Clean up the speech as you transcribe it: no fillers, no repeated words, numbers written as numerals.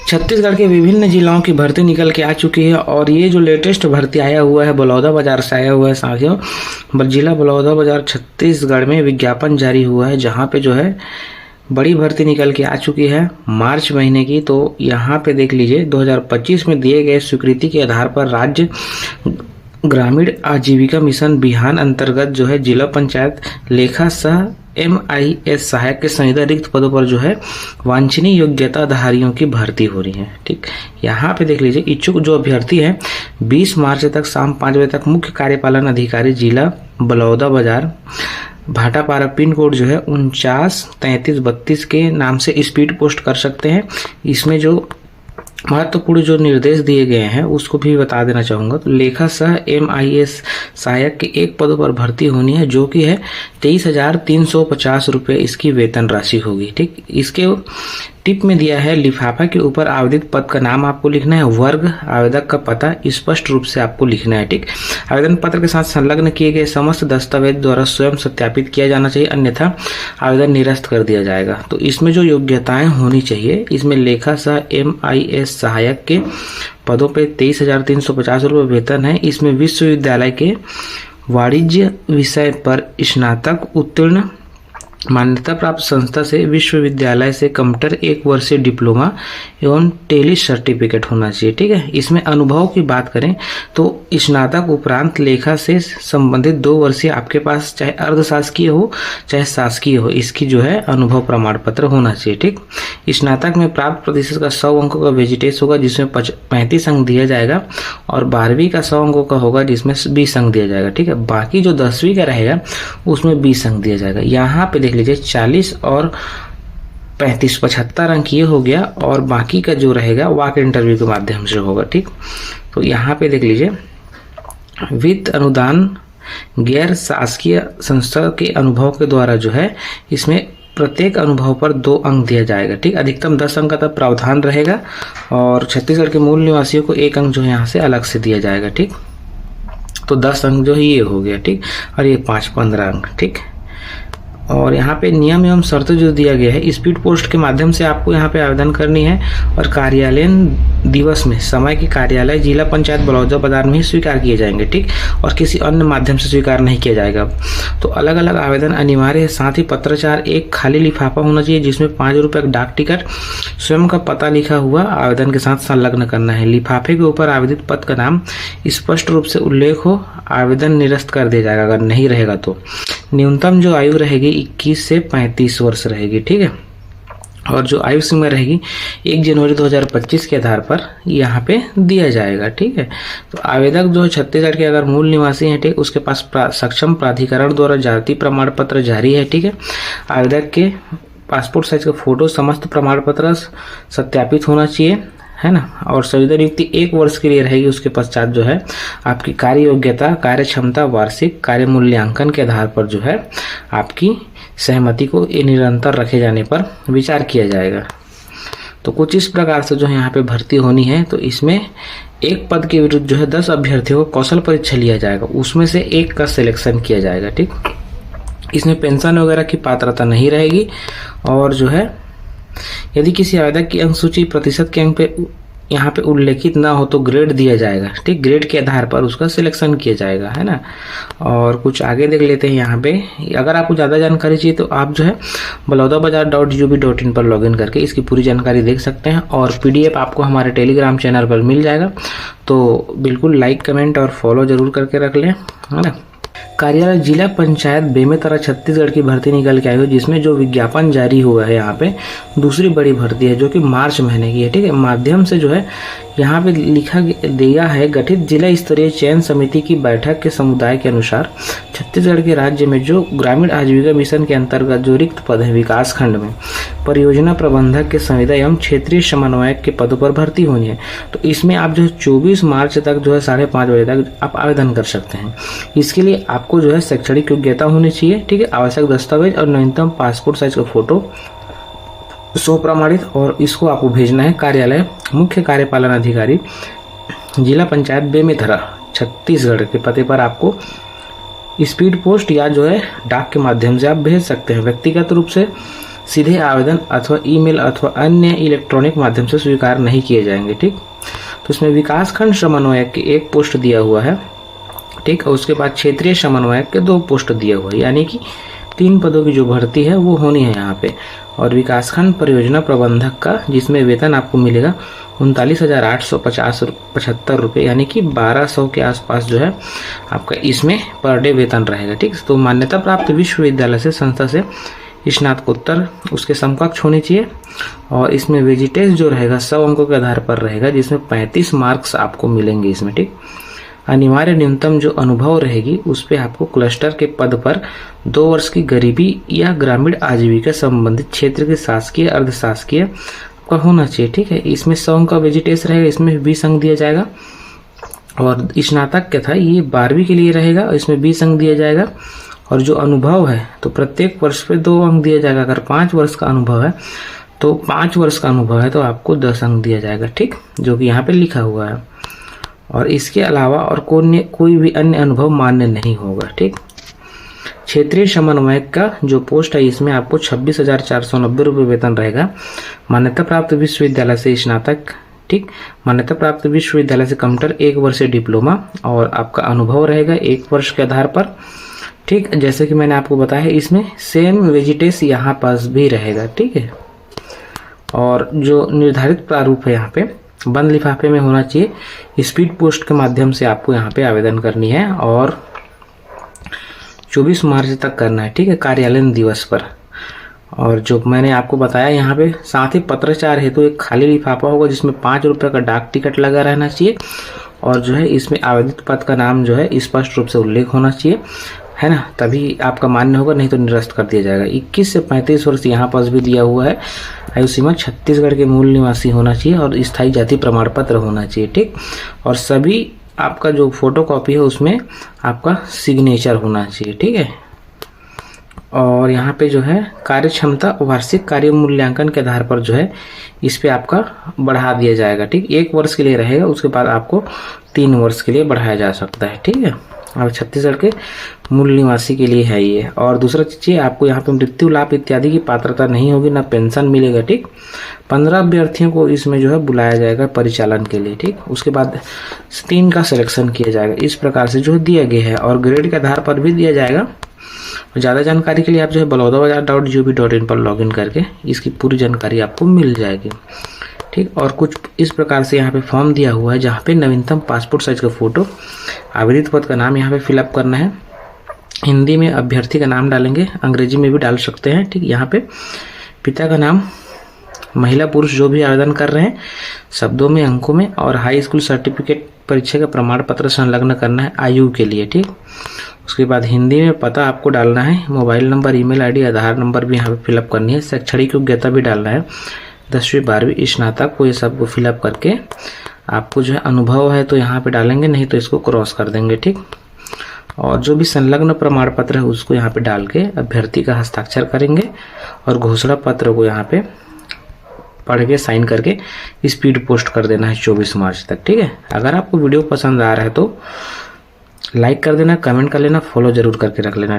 छत्तीसगढ़ के विभिन्न जिलों की भर्ती निकल के आ चुकी है और ये जो लेटेस्ट भर्ती आया हुआ है बलौदाबाजार से आया हुआ है साथियों। जिला बलौदाबाजार छत्तीसगढ़ में विज्ञापन जारी हुआ है जहाँ पे जो है बड़ी भर्ती निकल के आ चुकी है मार्च महीने की। तो यहाँ पे देख लीजिए 2025 में दिए गए स्वीकृति के आधार पर राज्य ग्रामीण आजीविका मिशन बिहान अंतर्गत जो है जिला पंचायत लेखा सह MIS सहायक के संविदा रिक्त पदों पर जो है वांछनीय योग्यताधारियों की भर्ती हो रही है। ठीक, यहाँ पे देख लीजिए इच्छुक जो अभ्यर्थी हैं 20 मार्च तक शाम 5 बजे तक मुख्य कार्यपालन अधिकारी जिला बलौदाबाजार भाटापारा पिन कोड जो है 493332 के नाम से स्पीड पोस्ट कर सकते हैं। इसमें जो महत्वपूर्ण जो निर्देश दिए गए हैं उसको भी बता देना चाहूँगा। तो लेखा सह MIS सहायक के एक पदों पर भर्ती होनी है जो कि है 23,350 रुपये इसकी वेतन राशि होगी। ठीक, इसके टिप में दिया है लिफाफा के ऊपर आवेदित पद का नाम आपको लिखना है, वर्ग, आवेदक का पता स्पष्ट रूप से आपको लिखना है। ठीक, आवेदन पत्र के साथ संलग्न किए गए समस्त दस्तावेज द्वारा स्वयं सत्यापित किया जाना चाहिए, अन्यथा आवेदन निरस्त कर दिया जाएगा। तो इसमें जो योग्यताएं होनी चाहिए, इसमें लेखा सह MIS सहायक के पदों पे 23,350 रुपये वेतन है। इसमें विश्वविद्यालय के वाणिज्य विषय पर स्नातक उत्तीर्ण मान्यता प्राप्त संस्था से विश्वविद्यालय से कंप्यूटर 1 वर्षीय डिप्लोमा एवं टेली सर्टिफिकेट होना चाहिए। ठीक है, इसमें अनुभव की बात करें तो स्नातक उपरांत लेखा से संबंधित 2 वर्षीय आपके पास चाहे अर्धशासकीय हो चाहे शासकीय हो, इसकी जो है अनुभव प्रमाण पत्र होना चाहिए। ठीक, स्नातक में प्राप्त प्रतिशत का 100 अंकों का वेजिटेज होगा जिसमें 35 अंक दिया जाएगा और 12वीं का 100 अंकों का होगा जिसमें 20 अंक दिया जाएगा। ठीक है, बाकी जो 10वीं का रहेगा उसमें 20 अंक दिया जाएगा। यहाँ पे देख लीजिए 40 और 35 75 अंक ये हो गया और बाकी का जो रहेगा वाक इंटरव्यू के माध्यम से होगा। ठीक, तो यहाँ पे देख लीजिए वित्त अनुदान गैर शासकीय संस्था के अनुभव के द्वारा जो है इसमें प्रत्येक अनुभव पर 2 अंक दिया जाएगा। ठीक, अधिकतम 10 अंक का तब प्रावधान रहेगा और छत्तीसगढ़ के मूल निवासियों को 1 अंक जो है यहाँ से अलग से दिया जाएगा। ठीक, तो 10 अंक जो है ये हो गया। ठीक, और ये 15 अंक। ठीक, और यहाँ पे नियम एवं शर्तें जो दिया गया है स्पीड पोस्ट के माध्यम से आपको यहाँ पे आवेदन करनी है और कार्यालयीन दिवस में समय के कार्यालय जिला पंचायत बलौदाबाजार में ही स्वीकार किए जाएंगे। ठीक, और किसी अन्य माध्यम से स्वीकार नहीं किया जाएगा। तो अलग अलग आवेदन अनिवार्य है। साथ ही पत्राचार एक खाली लिफाफा होना चाहिए जिसमें 5 रुपये का डाक टिकट स्वयं का पता लिखा हुआ आवेदन के साथ संलग्न करना है। लिफाफे के ऊपर आवेदित पद का नाम स्पष्ट रूप से उल्लेख हो, आवेदन निरस्त कर दिया जाएगा अगर नहीं रहेगा तो। न्यूनतम जो आयु रहेगी 21 से 35 वर्ष रहेगी। ठीक है, और जो आयु सीमा रहेगी 1 जनवरी 2025 के आधार पर यहाँ पे दिया जाएगा। ठीक है, तो आवेदक जो छत्तीसगढ़ के अगर मूल निवासी हैं, ठीक, उसके पास सक्षम प्राधिकरण द्वारा जाति प्रमाण पत्र जारी है। ठीक है, आवेदक के पासपोर्ट साइज का फोटो समस्त प्रमाण पत्र सत्यापित होना चाहिए, है ना, और संविदा नियुक्ति 1 वर्ष के लिए रहेगी। उसके पश्चात जो है आपकी कार्य योग्यता, कार्य क्षमता, वार्षिक कार्य मूल्यांकन के आधार पर जो है आपकी सहमति को निरंतर रखे जाने पर विचार किया जाएगा। तो कुछ इस प्रकार से जो है यहाँ पे भर्ती होनी है। तो इसमें एक पद के विरुद्ध जो है 10 अभ्यर्थियों को कौशल परीक्षा लिया जाएगा, उसमें से एक का सिलेक्शन किया जाएगा। ठीक, इसमें पेंशन वगैरह की पात्रता नहीं रहेगी और जो है यदि किसी आवेदक की अंक सूची प्रतिशत के अंक पे यहाँ पे उल्लेखित ना हो तो ग्रेड दिया जाएगा। ठीक, ग्रेड के आधार पर उसका सिलेक्शन किया जाएगा, है ना। और कुछ आगे देख लेते हैं यहाँ पे। अगर आपको ज़्यादा जानकारी चाहिए तो आप जो है balaudabajar.gov.in पर लॉगिन करके इसकी पूरी जानकारी देख सकते हैं और PDF आपको हमारे टेलीग्राम चैनल पर मिल जाएगा। तो बिल्कुल लाइक, कमेंट और फॉलो जरूर करके रख लें, है ना। कार्यालय जिला पंचायत बेमेतरा छत्तीसगढ़ की भर्ती निकल के आई हुई जिसमें जो विज्ञापन जारी हुआ है यहाँ पे दूसरी बड़ी भर्ती है जो कि मार्च महीने की है। ठीक है, माध्यम से जो है यहाँ पे लिखा दिया है गठित जिला स्तरीय चयन समिति की बैठक के समुदाय के अनुसार छत्तीसगढ़ के राज्य में जो ग्रामीण आजीविका मिशन के अंतर्गत जो रिक्त पद है विकास खंड में परियोजना प्रबंधक के संविदा एवं क्षेत्रीय समन्वयक के पदों पर भर्ती होनी है। तो इसमें आप जो 24 मार्च तक जो है 5:30 बजे तक आप आवेदन कर सकते हैं। इसके लिए आपको जो है शैक्षणिक योग्यता होनी चाहिए। ठीक है, आवश्यक दस्तावेज और न्यूनतम पासपोर्ट साइज का फोटो सो प्रमाणित और इसको आपको भेजना है कार्यालय मुख्य कार्यपालन अधिकारी जिला पंचायत बेमेतरा छत्तीसगढ़ के पते पर आपको स्पीड पोस्ट या जो है डाक के माध्यम से आप भेज सकते हैं। व्यक्तिगत रूप से सीधे आवेदन अथवा ईमेल अथवा अन्य इलेक्ट्रॉनिक माध्यम से स्वीकार नहीं किए जाएंगे। ठीक, तो इसमें विकासखंड समन्वयक की 1 पोस्ट दिया हुआ है। ठीक, और उसके बाद क्षेत्रीय समन्वयक के 2 पोस्ट दिया हुआ है, यानी कि 3 पदों की जो भर्ती है वो होनी है यहाँ पे। और विकासखंड परियोजना प्रबंधक का, जिसमें वेतन आपको मिलेगा 39,875 रुपये, यानी कि 1200 के आसपास जो है आपका इसमें पर डे वेतन रहेगा। ठीक, तो मान्यता प्राप्त विश्वविद्यालय से, संस्था से स्नातकोत्तर उसके समकक्ष होनी चाहिए। और इसमें वेजिटेज जो रहेगा 100 अंकों के आधार पर रहेगा, जिसमें 35 मार्क्स आपको मिलेंगे इसमें। ठीक, अनिवार्य न्यूनतम जो अनुभव रहेगी उस पे आपको क्लस्टर के पद पर 2 वर्ष की गरीबी या ग्रामीण आजीविका संबंधित क्षेत्र के शासकीय अर्धशासकीय का होना चाहिए। ठीक है, इसमें 100 अंक का वेजिटेज रहेगा, इसमें 20 अंक दिया जाएगा। और स्नातक क्या था, ये 12वीं के लिए रहेगा, इसमें 20 अंक दिया जाएगा। और जो अनुभव है तो प्रत्येक वर्ष पे 2 अंक दिया जाएगा। अगर 5 वर्ष का अनुभव है तो 5 वर्ष का अनुभव है तो आपको 10 अंक दिया जाएगा। ठीक, जो कि यहाँ पे लिखा हुआ है। और इसके अलावा और कोई भी अन्य अनुभव मान्य नहीं होगा। ठीक, क्षेत्रीय समन्वयक का जो पोस्ट है इसमें आपको 26,490 रुपये वेतन रहेगा। मान्यता प्राप्त विश्वविद्यालय से स्नातक। ठीक, मान्यता प्राप्त विश्वविद्यालय से कंप्यूटर 1 वर्ष से डिप्लोमा, और आपका अनुभव रहेगा 1 वर्ष के आधार पर। ठीक, जैसे कि मैंने आपको बताया इसमें सेम वेजिटेज यहाँ पास भी रहेगा। ठीक है, और जो निर्धारित प्रारूप है यहाँ पे बंद लिफाफे में होना चाहिए। स्पीड पोस्ट के माध्यम से आपको यहाँ पे आवेदन करनी है और 24 मार्च तक करना है। ठीक है, कार्यालयीन दिवस पर। और जो मैंने आपको बताया यहाँ पे साथ ही पत्राचार हेतु एक खाली लिफाफा होगा जिसमें 5 रुपये का डाक टिकट लगा रहना चाहिए। और जो है इसमें आवेदित पद का नाम जो है स्पष्ट रूप से उल्लेख होना चाहिए, है ना, तभी आपका मान्य होगा, नहीं तो निरस्त कर दिया जाएगा। 21 से 35 वर्ष यहाँ पास भी दिया हुआ है। आयु सीमा छत्तीसगढ़ के मूल निवासी होना चाहिए और स्थायी जाति प्रमाण पत्र होना चाहिए। ठीक, और सभी आपका जो फोटो कॉपी है उसमें आपका सिग्नेचर होना चाहिए। ठीक है, और यहाँ पे जो है कार्य क्षमता वार्षिक कार्य मूल्यांकन के आधार पर जो है इस पे आपका बढ़ा दिया जाएगा। ठीक, 1 वर्ष के लिए रहेगा, उसके बाद आपको 3 वर्ष के लिए बढ़ाया जा सकता है। ठीक है, और छत्तीसगढ़ के मूल निवासी के लिए है ये। और दूसरा चीज़ आपको यहाँ पे मृत्यु लाभ इत्यादि की पात्रता नहीं होगी, ना पेंशन मिलेगा। ठीक, 15 अभ्यर्थियों को इसमें जो है बुलाया जाएगा परिचालन के लिए। ठीक, उसके बाद 3 का सिलेक्शन किया जाएगा। इस प्रकार से जो दिया गया है और ग्रेड के आधार पर भी दिया जाएगा। ज़्यादा जानकारी के लिए आप जो है बलौदाबाजार.gov.in पर लॉगिन करके इसकी पूरी जानकारी आपको मिल जाएगी। ठीक, और कुछ इस प्रकार से यहाँ पे फॉर्म दिया हुआ है जहाँ पे नवीनतम पासपोर्ट साइज का फोटो, आवेदित पद का नाम यहाँ पे फिलअप करना है। हिंदी में अभ्यर्थी का नाम डालेंगे, अंग्रेजी में भी डाल सकते हैं। ठीक, यहाँ पे पिता का नाम, महिला पुरुष जो भी आवेदन कर रहे हैं शब्दों में, अंकों में, और हाई स्कूल सर्टिफिकेट परीक्षा का प्रमाण पत्र संलग्न करना है आयु के लिए। ठीक, उसके बाद हिंदी में पता आपको डालना है, मोबाइल नंबर, ईमेल आईडी, आधार नंबर भी यहाँ पे फिलअप करनी है। शैक्षणिक योग्यता भी डालना है, 10वीं 12वीं स्नातक को, ये सब को फिलअप करके आपको जो है अनुभव है तो यहाँ पे डालेंगे, नहीं तो इसको क्रॉस कर देंगे। ठीक, और जो भी संलग्न प्रमाण पत्र है उसको यहाँ पे डाल के अभ्यर्थी का हस्ताक्षर करेंगे और घोषणा पत्र को यहाँ पे पढ़ के साइन करके स्पीड पोस्ट कर देना है 24 मार्च तक। ठीक है, अगर आपको वीडियो पसंद आ रहा है तो लाइक कर देना, कमेंट कर लेना, फॉलो जरूर करके रख लेना।